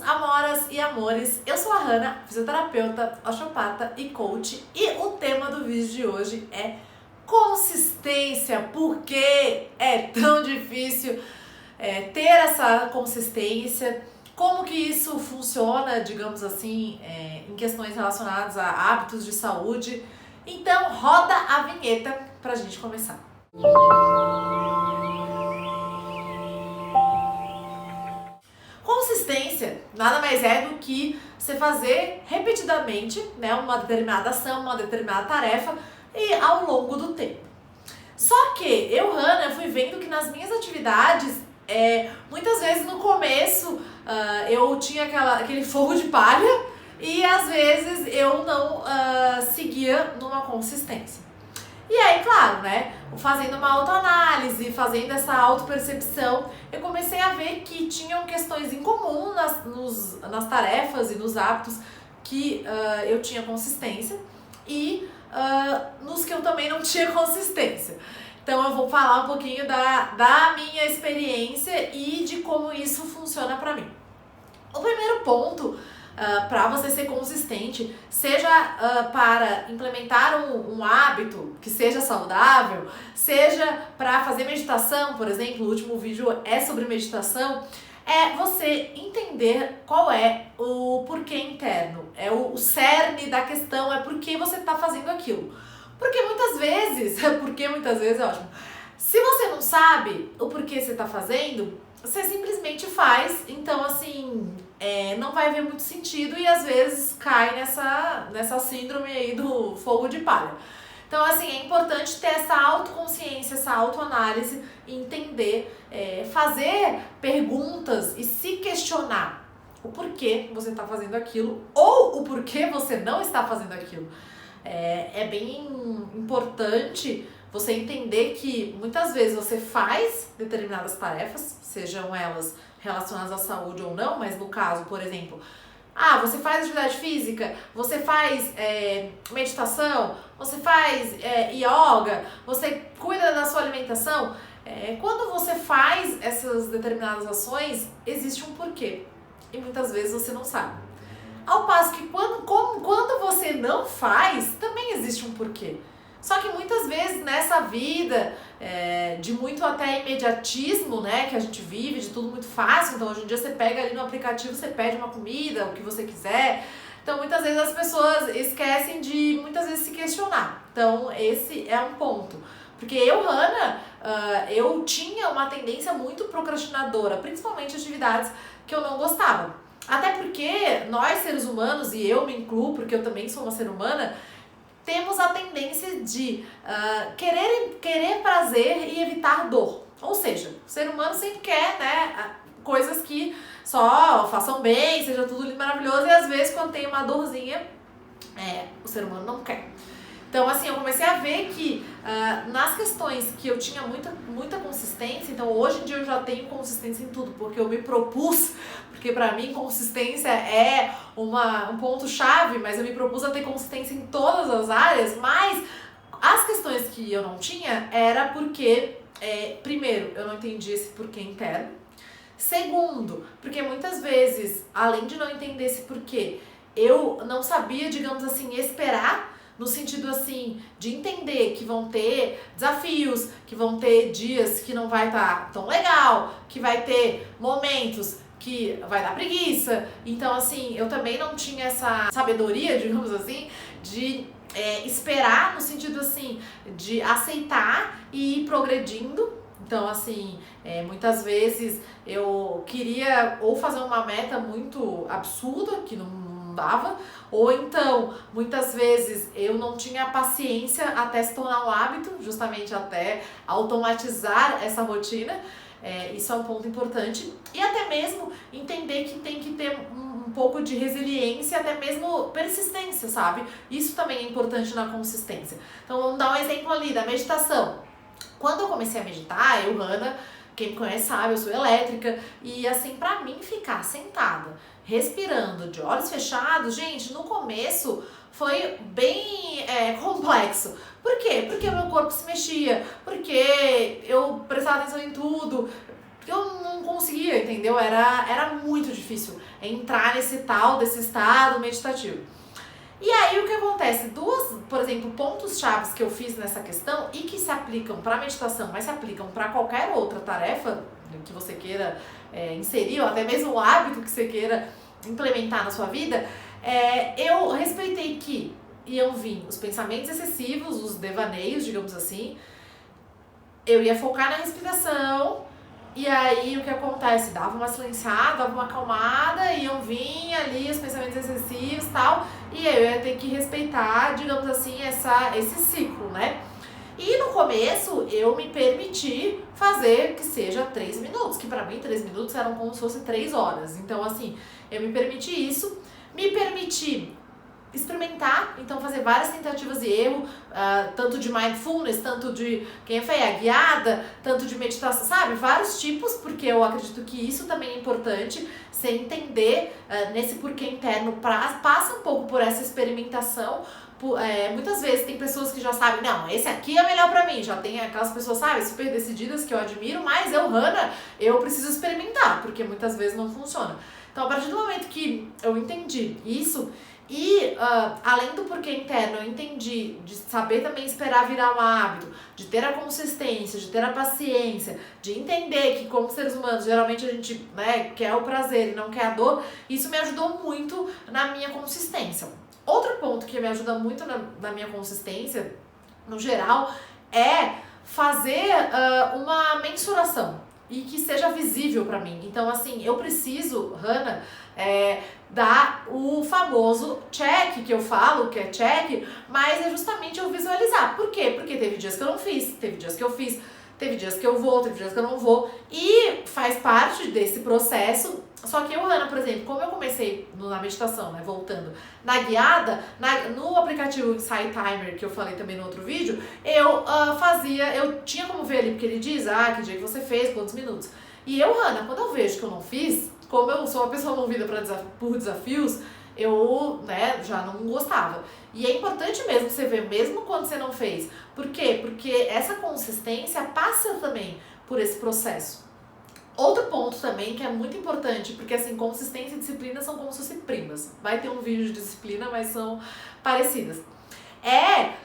amoras e amores, eu sou a Hanna, fisioterapeuta, osteopata e coach, e o tema do vídeo de hoje é consistência. Por que é tão difícil ter essa consistência? Como que isso funciona, digamos assim, em questões relacionadas a hábitos de saúde? Então roda a vinheta pra gente começar. Consistência nada mais é do que você fazer repetidamente, né, uma determinada ação, uma determinada tarefa e ao longo do tempo. Só que Hanna, fui vendo que nas minhas atividades, muitas vezes no começo eu tinha aquele fogo de palha e às vezes eu não seguia numa consistência. E aí, claro, né, fazendo uma autoanálise, fazendo essa autopercepção, eu comecei a ver que tinham questões em comum nas tarefas e nos hábitos que eu tinha consistência e nos que eu também não tinha consistência. Então eu vou falar um pouquinho da minha experiência e de como isso funciona pra mim. O primeiro ponto para você ser consistente, seja para implementar um hábito que seja saudável, seja para fazer meditação, por exemplo, o último vídeo é sobre meditação, é você entender qual é o porquê interno, é o cerne da questão, é por que você está fazendo aquilo. Porque muitas vezes é ótimo, se você não sabe o porquê você está fazendo, você simplesmente faz, então assim, não vai ver muito sentido e às vezes cai nessa síndrome aí do fogo de palha. Então assim, é importante ter essa autoconsciência, essa autoanálise e entender, fazer perguntas e se questionar o porquê você está fazendo aquilo ou o porquê você não está fazendo aquilo. É bem importante você entender que muitas vezes você faz determinadas tarefas, sejam elas relacionadas à saúde ou não, mas no caso, por exemplo, você faz atividade física, você faz meditação, você faz yoga, você cuida da sua alimentação. Quando você faz essas determinadas ações, existe um porquê e muitas vezes você não sabe. Ao passo que quando você não faz, também existe um porquê. Só que muitas vezes nessa vida de muito até imediatismo, né, que a gente vive, de tudo muito fácil, então hoje em dia você pega ali no aplicativo, você pede uma comida, o que você quiser. Então muitas vezes as pessoas esquecem de muitas vezes se questionar. Então esse é um ponto. Porque Hanna, eu tinha uma tendência muito procrastinadora, principalmente atividades que eu não gostava. Até porque nós seres humanos, e eu me incluo porque eu também sou uma ser humana, temos a tendência de querer prazer e evitar dor. Ou seja, o ser humano sempre quer, né, coisas que só façam bem, seja tudo lindo, maravilhoso, e às vezes quando tem uma dorzinha, o ser humano não quer. Então assim, eu comecei a ver que nas questões que eu tinha muita consistência, então hoje em dia eu já tenho consistência em tudo, porque eu me propus, porque pra mim consistência é um ponto-chave, mas eu me propus a ter consistência em todas as áreas, mas as questões que eu não tinha era porque, primeiro, eu não entendi esse porquê interno, segundo, porque muitas vezes, além de não entender esse porquê, eu não sabia, digamos assim, esperar, no sentido assim, de entender que vão ter desafios, que vão ter dias que não vai estar tão legal, que vai ter momentos que vai dar preguiça. Então assim, eu também não tinha essa sabedoria, digamos assim, de esperar no sentido assim, de aceitar e ir progredindo. Então assim, muitas vezes eu queria ou fazer uma meta muito absurda, que não dava, ou então, muitas vezes eu não tinha paciência até se tornar um hábito, justamente até automatizar essa rotina. Isso é um ponto importante. E até mesmo entender que tem que ter um pouco de resiliência, até mesmo persistência, sabe? Isso também é importante na consistência. Então vamos dar um exemplo ali da meditação. Quando eu comecei a meditar, Hanna, quem me conhece sabe, eu sou elétrica, e assim, pra mim ficar sentada, respirando, de olhos fechados, gente, no começo foi bem complexo. Por quê? Porque o meu corpo se mexia, porque eu prestava atenção em tudo, porque eu não conseguia, entendeu? Era muito difícil entrar desse estado meditativo. E aí o que acontece? Por exemplo, pontos chaves que eu fiz nessa questão e que se aplicam para meditação, mas se aplicam para qualquer outra tarefa que você queira inserir, ou até mesmo o hábito que você queira implementar na sua vida, eu respeitei que iam vir os pensamentos excessivos, os devaneios, digamos assim. Eu ia focar na respiração. E aí o que acontece? Dava uma silenciada, dava uma acalmada, iam vir ali os pensamentos excessivos e tal, e eu ia ter que respeitar, digamos assim, esse ciclo, né? E no começo eu me permiti fazer que seja 3 minutos, que pra mim 3 minutos eram como se fosse 3 horas. Então assim, eu me permiti isso, me permiti experimentar, então fazer várias tentativas e erro, tanto de mindfulness, tanto de quem é guiada, tanto de meditação, sabe? Vários tipos, porque eu acredito que isso também é importante, você entender nesse porquê interno, passa um pouco por essa experimentação. Muitas vezes tem pessoas que já sabem, não, esse aqui é melhor pra mim, já tem aquelas pessoas, sabe, super decididas que eu admiro, mas Hannah, eu preciso experimentar, porque muitas vezes não funciona. Então, a partir do momento que eu entendi isso, e além do porquê interno, eu entendi de saber também esperar virar um hábito, de ter a consistência, de ter a paciência, de entender que como seres humanos, geralmente a gente quer o prazer e não quer a dor, isso me ajudou muito na minha consistência. Outro ponto que me ajuda muito na minha consistência, no geral, é fazer uma mensuração e que seja visível pra mim. Então, assim, eu preciso, Hannah, dar o famoso check, que eu falo que é check, mas é justamente eu visualizar. Por quê? Porque teve dias que eu não fiz, teve dias que eu fiz, teve dias que eu vou, teve dias que eu não vou, e faz parte desse processo. Só que Hannah, por exemplo, como eu comecei na meditação, né, voltando, na guiada, no aplicativo Insight Timer, que eu falei também no outro vídeo, eu tinha como ver ali, porque ele diz, que dia que você fez, quantos minutos. E Hannah, quando eu vejo que eu não fiz, como eu sou uma pessoa movida por desafios, eu já não gostava. E é importante mesmo você ver, mesmo quando você não fez. Por quê? Porque essa consistência passa também por esse processo. Outro ponto também que é muito importante, porque assim, consistência e disciplina são como se fossem primas. Vai ter um vídeo de disciplina, mas são parecidas.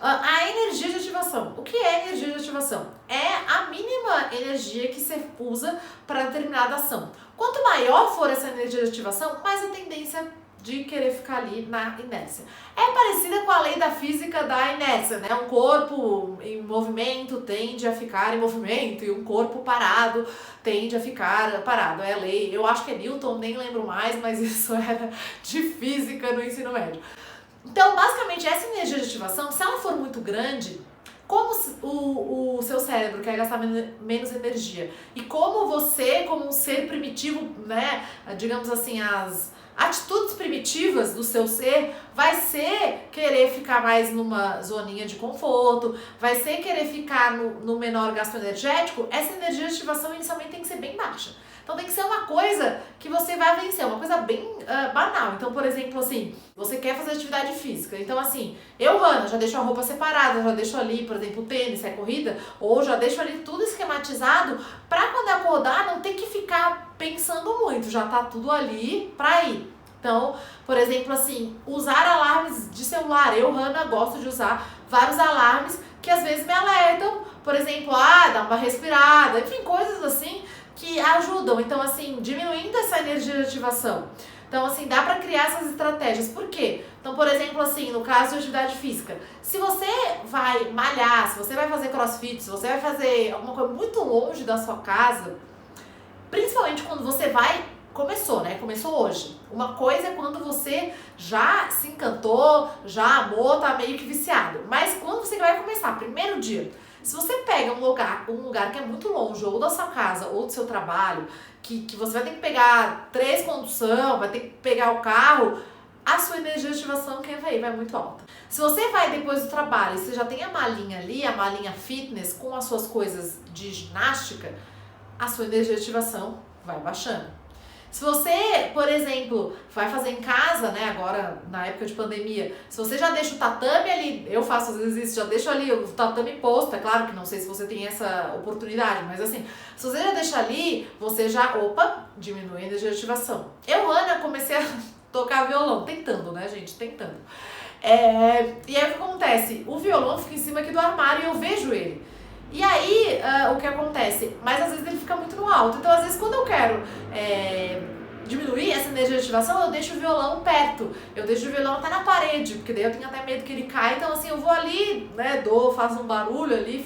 A energia de ativação. O que é energia de ativação? É a mínima energia que você usa para determinada ação. Quanto maior for essa energia de ativação, mais a tendência de querer ficar ali na inércia. É parecida com a lei da física da inércia, né? Um corpo em movimento tende a ficar em movimento e um corpo parado tende a ficar parado. É a lei, eu acho que é Newton, nem lembro mais, mas isso era de física no ensino médio. Então, basicamente, essa energia de ativação, se ela for muito grande, como o seu cérebro quer gastar menos energia e como você, como um ser primitivo, né, digamos assim, as atitudes primitivas do seu ser vai ser querer ficar mais numa zoninha de conforto, vai ser querer ficar no menor gasto energético, essa energia de ativação inicialmente tem que ser bem baixa. Então tem que ser uma coisa que você vai vencer, uma coisa bem banal. Então, por exemplo, assim, você quer fazer atividade física. Então, assim, Hannah, já deixo a roupa separada, já deixo ali, por exemplo, o tênis, se é corrida, ou já deixo ali tudo esquematizado pra quando acordar não ter que ficar pensando muito, já tá tudo ali pra ir. Então, por exemplo, assim, usar alarmes de celular. Hannah, gosto de usar vários alarmes que às vezes me alertam, por exemplo, dá uma respirada, enfim, coisas assim que ajudam, então assim, diminuindo essa energia de ativação. Então assim, dá pra criar essas estratégias. Por quê? Então, por exemplo, assim, no caso de atividade física, se você vai malhar, se você vai fazer crossfit, se você vai fazer alguma coisa muito longe da sua casa, principalmente quando você começou, né? Começou hoje. Uma coisa é quando você já se encantou, já amou, tá meio que viciado. Mas quando você vai começar, primeiro dia, se você pega um lugar que é muito longe, ou da sua casa, ou do seu trabalho, que você vai ter que pegar 3 condução, vai ter que pegar o carro, a sua energia de ativação vai muito alta. Se você vai depois do trabalho e você já tem a malinha ali, a malinha fitness, com as suas coisas de ginástica, a sua energia de ativação vai baixando. Se você, por exemplo, vai fazer em casa, né, agora na época de pandemia, se você já deixa o tatame ali, eu faço às vezes isso, já deixo ali o tatame posto, é claro que não sei se você tem essa oportunidade, mas assim, se você já deixa ali, você já, diminui a energia de ativação. Eu, Ana, comecei a tocar violão, tentando, né, gente, tentando. E aí o que acontece? O violão fica em cima aqui do armário e eu vejo ele. E aí, o que acontece? Mas às vezes ele fica muito no alto. Então, às vezes, quando eu quero diminuir essa energia de ativação, eu deixo o violão perto. Eu deixo o violão até na parede, porque daí eu tenho até medo que ele caia. Então, assim, eu vou ali, né, faço um barulho ali,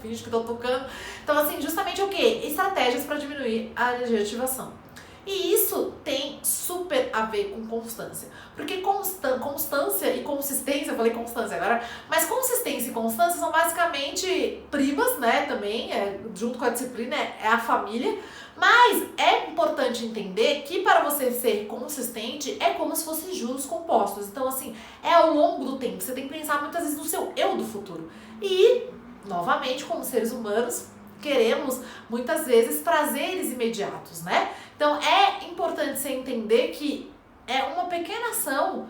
finge que tô tocando. Então, assim, justamente o quê? Estratégias para diminuir a energia de ativação. E isso tem super a ver com constância. Porque constância e consistência, eu falei constância agora, mas consistência e constância são basicamente primas, né, também, junto com a disciplina, é a família. Mas é importante entender que para você ser consistente é como se fossem juros compostos. Então, assim, é ao longo do tempo. Você tem que pensar muitas vezes no seu eu do futuro. E, novamente, como seres humanos, queremos muitas vezes prazeres imediatos, né? Então é importante você entender que é uma pequena ação.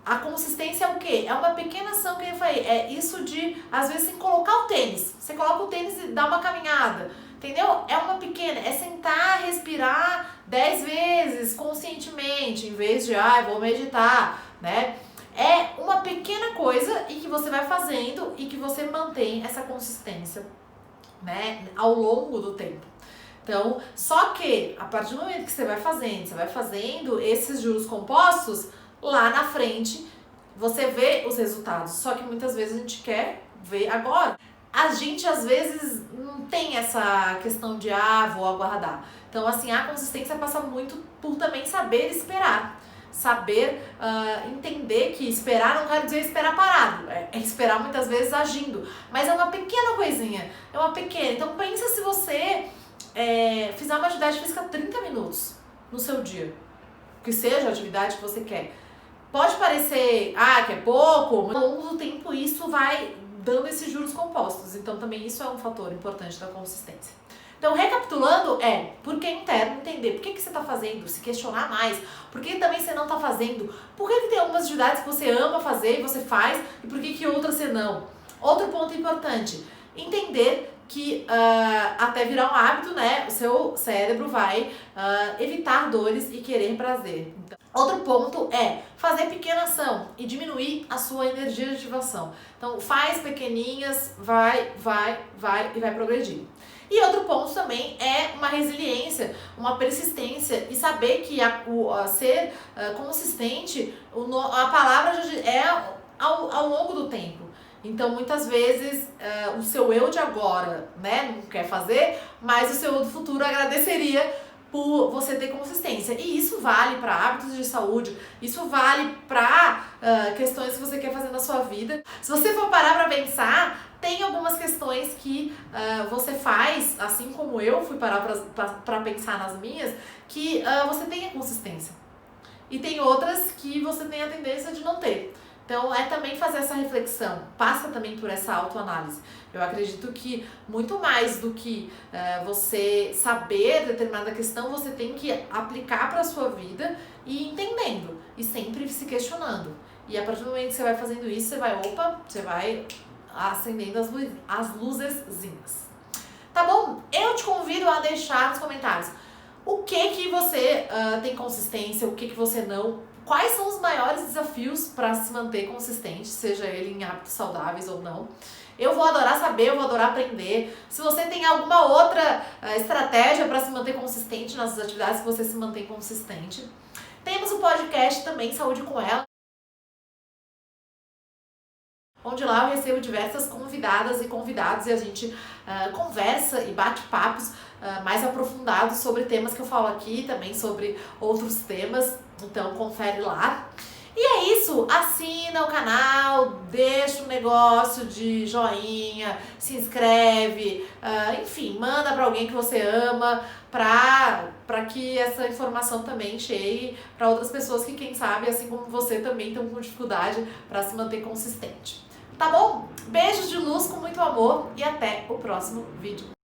A consistência é o quê? É uma pequena ação que eu falei. É isso de, às vezes, colocar o tênis. Você coloca o tênis e dá uma caminhada. Entendeu? É uma pequena, é sentar, respirar 10 vezes conscientemente, em vez de, vou meditar, né? É uma pequena coisa e que você vai fazendo e que você mantém essa consistência, né, ao longo do tempo. Então, só que a partir do momento que você vai fazendo esses juros compostos, lá na frente você vê os resultados. Só que muitas vezes a gente quer ver agora. A gente às vezes não tem essa questão de vou aguardar. Então, assim, a consistência passa muito por também saber esperar. Saber entender que esperar não quer dizer esperar parado, é esperar muitas vezes agindo, mas é uma pequena coisinha, é uma pequena. Então pensa se você fizer uma atividade física 30 minutos no seu dia, que seja a atividade que você quer. Pode parecer que é pouco, mas ao longo do tempo isso vai dando esses juros compostos, então também isso é um fator importante da consistência. Então, recapitulando, por que interno, entender por que você está fazendo, se questionar mais, por que também você não está fazendo, por que tem algumas atividades que você ama fazer e você faz, e por que outras você não. Outro ponto importante, entender que até virar um hábito, né, o seu cérebro vai evitar dores e querer prazer. Então, outro ponto é fazer pequena ação e diminuir a sua energia de ativação. Então, faz pequeninhas, vai e vai progredir. E outro ponto também é uma resiliência, uma persistência e saber que ser consistente, a palavra é ao longo do tempo. Então, muitas vezes, o seu eu de agora, né, não quer fazer, mas o seu eu do futuro agradeceria por você ter consistência. E isso vale para hábitos de saúde, isso vale para questões que você quer fazer na sua vida. Se você for parar para pensar, tem algumas questões que você faz, assim como eu fui parar para pensar nas minhas, que você tenha consistência. E tem outras que você tem a tendência de não ter. Então, é também fazer essa reflexão, passa também por essa autoanálise. Eu acredito que muito mais do que você saber determinada questão, você tem que aplicar para a sua vida e entendendo, e sempre se questionando. E a partir do momento que você vai fazendo isso, você vai acendendo as luzezinhas. Tá bom? Eu te convido a deixar nos comentários o que você tem consistência, o que você não. Quais são os maiores desafios para se manter consistente, seja ele em hábitos saudáveis ou não. Eu vou adorar saber, eu vou adorar aprender. Se você tem alguma outra estratégia para se manter consistente nas atividades que você se mantém consistente. Temos o podcast também, Saúde com Ela, onde lá eu recebo diversas convidadas e convidados e a gente conversa e bate papos mais aprofundados sobre temas que eu falo aqui, também sobre outros temas, então confere lá. E é isso, assina o canal, deixa um negócio de joinha, se inscreve, enfim, manda para alguém que você ama, para que essa informação também chegue para outras pessoas que, quem sabe, assim como você, também estão com dificuldade para se manter consistente. Tá bom? Beijos de luz com muito amor e até o próximo vídeo.